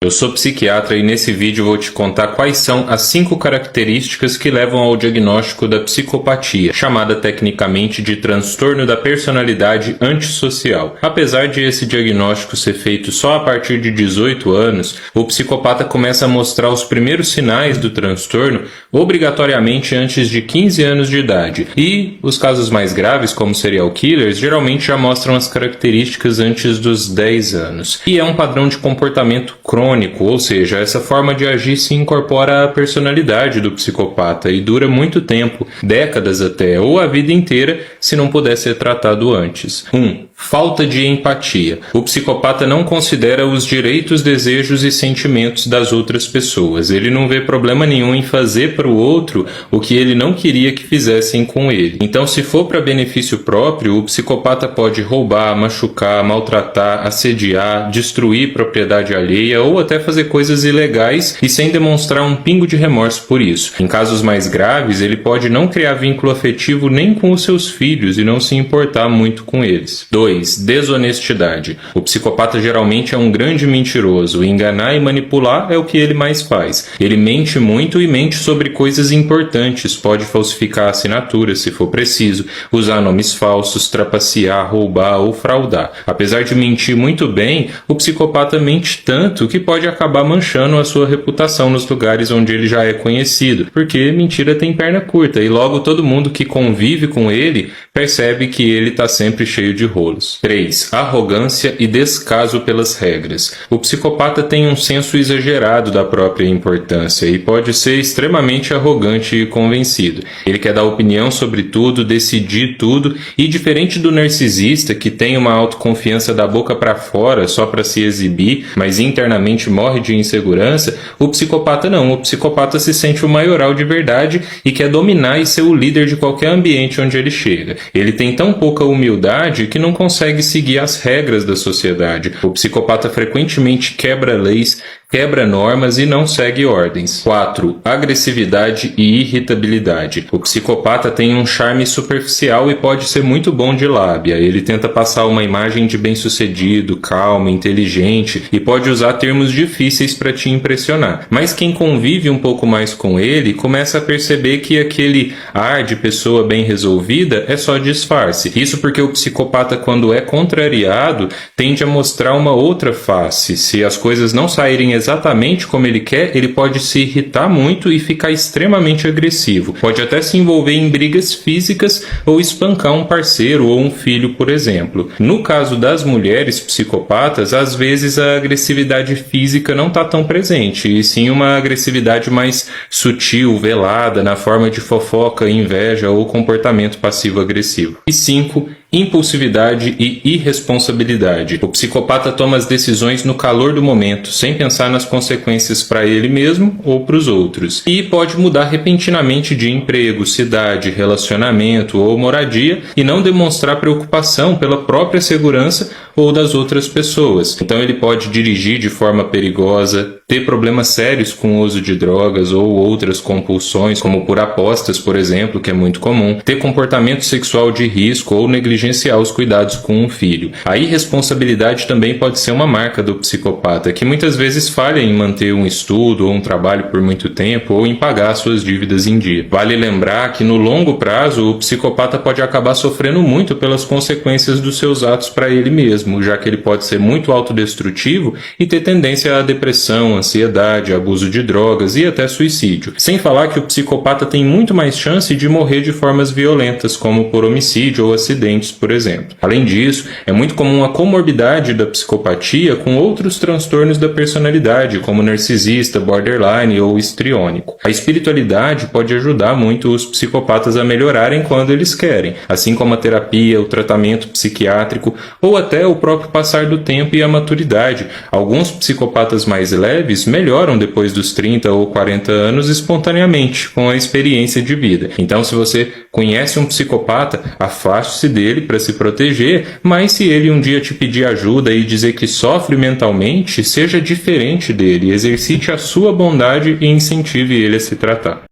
Eu sou psiquiatra e nesse vídeo vou te contar quais são as 5 características que levam ao diagnóstico da psicopatia, chamada tecnicamente de transtorno da personalidade antissocial. Apesar de esse diagnóstico ser feito só a partir de 18 anos, o psicopata começa a mostrar os primeiros sinais do transtorno obrigatoriamente antes de 15 anos de idade. E os casos mais graves, como serial killers, geralmente já mostram as características antes dos 10 anos. E é um padrão de comportamento crônico, ou seja, essa forma de agir se incorpora à personalidade do psicopata e dura muito tempo, décadas até, ou a vida inteira, se não puder ser tratado antes. 1. Falta de empatia. O psicopata não considera os direitos, desejos e sentimentos das outras pessoas. Ele não vê problema nenhum em fazer para o outro o que ele não queria que fizessem com ele. Então, se for para benefício próprio, o psicopata pode roubar, machucar, maltratar, assediar, destruir propriedade alheia ou até fazer coisas ilegais e sem demonstrar um pingo de remorso por isso. Em casos mais graves, ele pode não criar vínculo afetivo nem com os seus filhos e não se importar muito com eles. 2. Desonestidade. O psicopata geralmente é um grande mentiroso. Enganar e manipular é o que ele mais faz. Ele mente muito e mente sobre coisas importantes. Pode falsificar assinaturas se for preciso, usar nomes falsos, trapacear, roubar ou fraudar. Apesar de mentir muito bem, o psicopata mente tanto que pode acabar manchando a sua reputação nos lugares onde ele já é conhecido, porque mentira tem perna curta e logo todo mundo que convive com ele percebe que ele está sempre cheio de rolos. 3. Arrogância e descaso pelas regras. O psicopata tem um senso exagerado da própria importância e pode ser extremamente arrogante e convencido. Ele quer dar opinião sobre tudo, decidir tudo e, diferente do narcisista, que tem uma autoconfiança da boca para fora só para se exibir, mas internamente morre de insegurança, o psicopata não. O psicopata se sente o maioral de verdade e quer dominar e ser o líder de qualquer ambiente onde ele chega. Ele tem tão pouca humildade que não consegue seguir as regras da sociedade. O psicopata frequentemente quebra leis, quebra normas e não segue ordens. 4. Agressividade e irritabilidade. O psicopata tem um charme superficial e pode ser muito bom de lábia. Ele tenta passar uma imagem de bem-sucedido, calmo, inteligente e pode usar termos difíceis para te impressionar. Mas quem convive um pouco mais com ele começa a perceber que aquele ar de pessoa bem resolvida é só disfarce. Isso porque o psicopata, quando é contrariado, tende a mostrar uma outra face. Se as coisas não saírem exatamente como ele quer, ele pode se irritar muito e ficar extremamente agressivo. Pode até se envolver em brigas físicas ou espancar um parceiro ou um filho, por exemplo. No caso das mulheres psicopatas, às vezes a agressividade física não está tão presente, e sim uma agressividade mais sutil, velada, na forma de fofoca, inveja ou comportamento passivo-agressivo. E 5. Impulsividade e irresponsabilidade. O psicopata toma as decisões no calor do momento, sem pensar nas consequências para ele mesmo ou para os outros. E pode mudar repentinamente de emprego, cidade, relacionamento ou moradia e não demonstrar preocupação pela própria segurança ou das outras pessoas. Então ele pode dirigir de forma perigosa, ter problemas sérios com o uso de drogas ou outras compulsões, como por apostas, por exemplo, que é muito comum, ter comportamento sexual de risco ou negligenciar os cuidados com um filho. A irresponsabilidade também pode ser uma marca do psicopata, que muitas vezes falha em manter um estudo ou um trabalho por muito tempo ou em pagar suas dívidas em dia. Vale lembrar que no longo prazo o psicopata pode acabar sofrendo muito pelas consequências dos seus atos para ele mesmo, já que ele pode ser muito autodestrutivo e ter tendência à depressão, ansiedade, abuso de drogas e até suicídio. Sem falar que o psicopata tem muito mais chance de morrer de formas violentas, como por homicídio ou acidentes, por exemplo. Além disso, é muito comum a comorbidade da psicopatia com outros transtornos da personalidade, como narcisista, borderline ou histriônico. A espiritualidade pode ajudar muito os psicopatas a melhorarem quando eles querem, assim como a terapia, o tratamento psiquiátrico ou até o próprio passar do tempo e a maturidade. Alguns psicopatas mais leves melhoram depois dos 30 ou 40 anos espontaneamente, com a experiência de vida. Então, se você conhece um psicopata, afaste-se dele para se proteger, mas se ele um dia te pedir ajuda e dizer que sofre mentalmente, seja diferente dele, exercite a sua bondade e incentive ele a se tratar.